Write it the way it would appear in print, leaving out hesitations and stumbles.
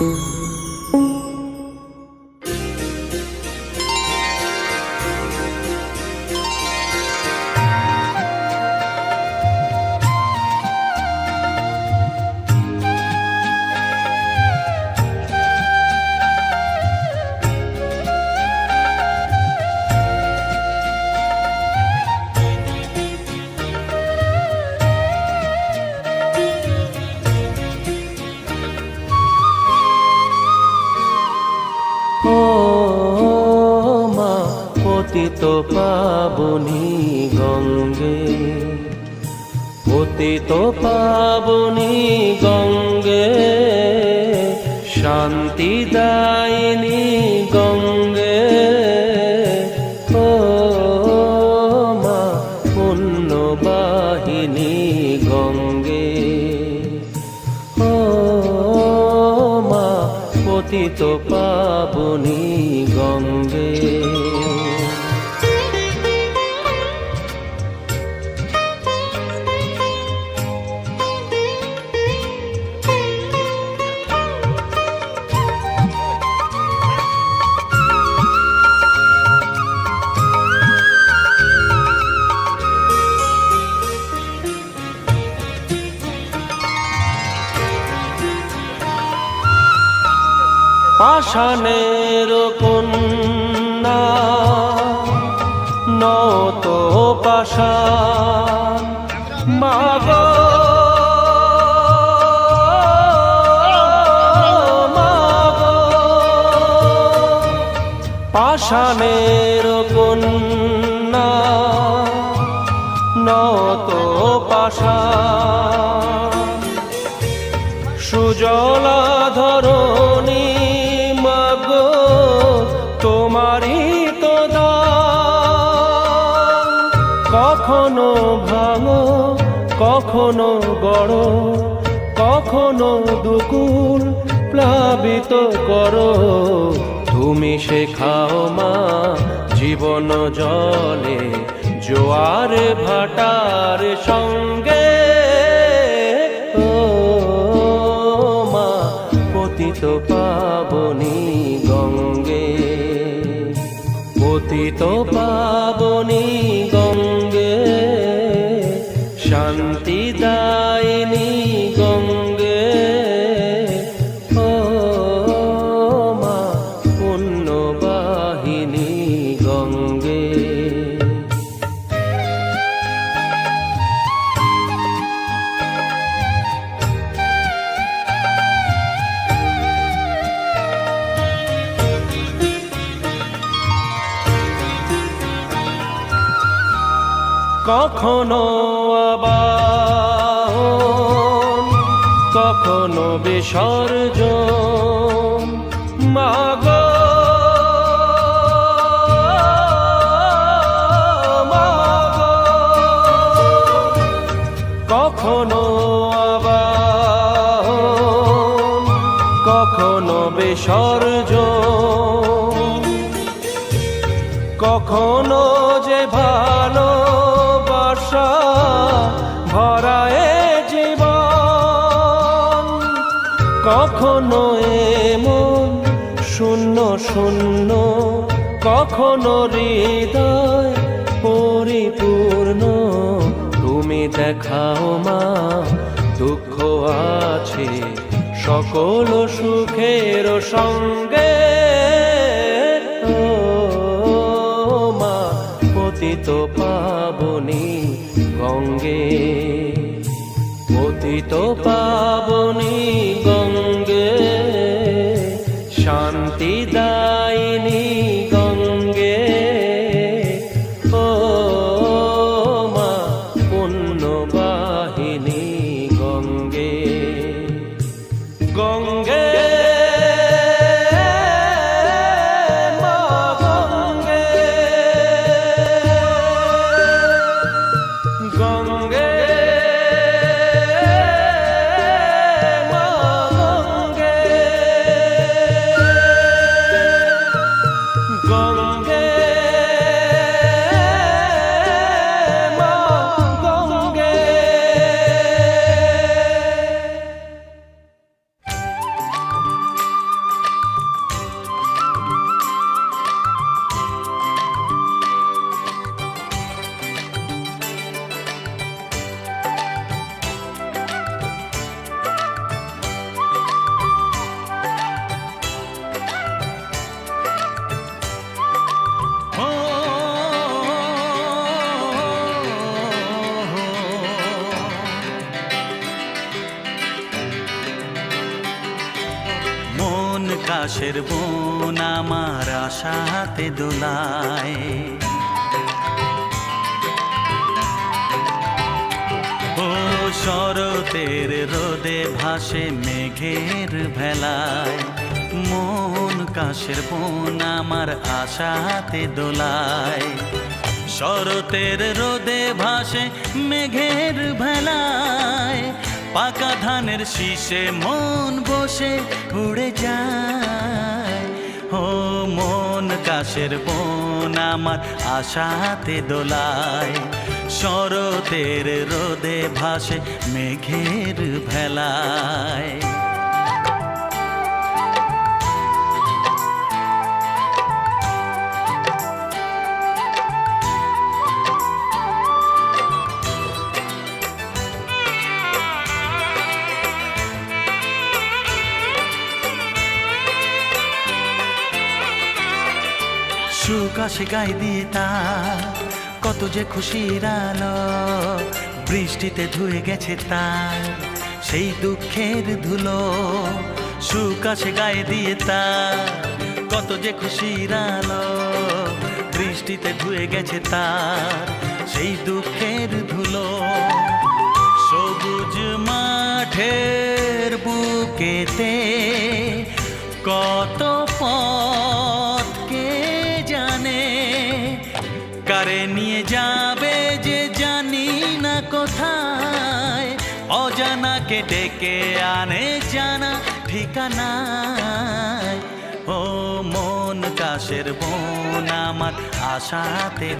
ও মা পতিত পাবনী গঙ্গে, পতিত পাবনী গঙ্গে, শান্তিদায়িনী গঙ্গে। ও মা পুণ্যবাহিনী গঙ্গে, ও মা পতিত পাবনী গঙ্গে। পাষাণের কন্যা নত পাষাণ, মাগো মাগো, পাষাণের কন্যা নত পাষাণ, সুজলা ধরণী মাগো তোমারই তো দান। কখনো ভাঙো কখনো গড়ো, কখনো দুকুল প্লাবিত করো, তুমি শেখাও মা জীবন জলে জোয়ার ভাটার সঙ্গে। পতিত পাবনী গঙ্গে, পতিত পাবনী গঙ্গে, শান্তিদায়িনী গঙ্গে। ও মা পুণ্যবাহিনী গঙ্গে। কখনো আবাহন কখনো বিসর্জন, মাগো মাগো, কখনো আবাহন কখনো বিসর্জন, কখনো যে ভালো ভরায় জীবন, কখনো এমন শূন্য শূন্য, কখনো হৃদয় পরিপূর্ণ। তুমি দেখাও মা দুঃখ আছে সকল সুখের সঙ্গে। ও মা পতিত পাবনী গঙ্গে, পতিত পাবনী গঙ্গে, শান্তিদায়িনী গঙ্গে। ও মা পুণ্যবাহিনী গঙ্গে, গঙ্গে গঙ্গে কাশের বোন আমার আশাতে দোলায়। ও শরতের রোদে ভাসে মেঘের ভেলায়, মন কাশের বোন আমার আশাতে দোলায়। শরতের রোদে ভাসে মেঘের ভেলায়, পাকা ধানের শীষে মন বসে উড়ে যায়। ও মন কাশের বোন আমার আশাতে দোলায়, শরতের রোদে ভাসে মেঘের ভেলায়। সুখ আসে গায়ে দিয়ে তার, কত যে খুশির আলো, বৃষ্টিতে ধুয়ে গেছে তার সেই দুঃখের ধুলো। সুখ আসে গায়ে দিয়ে তার, কত যে খুশির আলো, বৃষ্টিতে ধুয়ে গেছে তার সেই দুঃখের ধুলো। সবুজ মাঠের বুকেতে কত পথ কে জানে, কারে নিয়ে যাবে যে জানি না কোথায়, অজানাকে ডেকে আনে জানা ঠিকানায়। ও মন কাশের বোন আমার আশাতে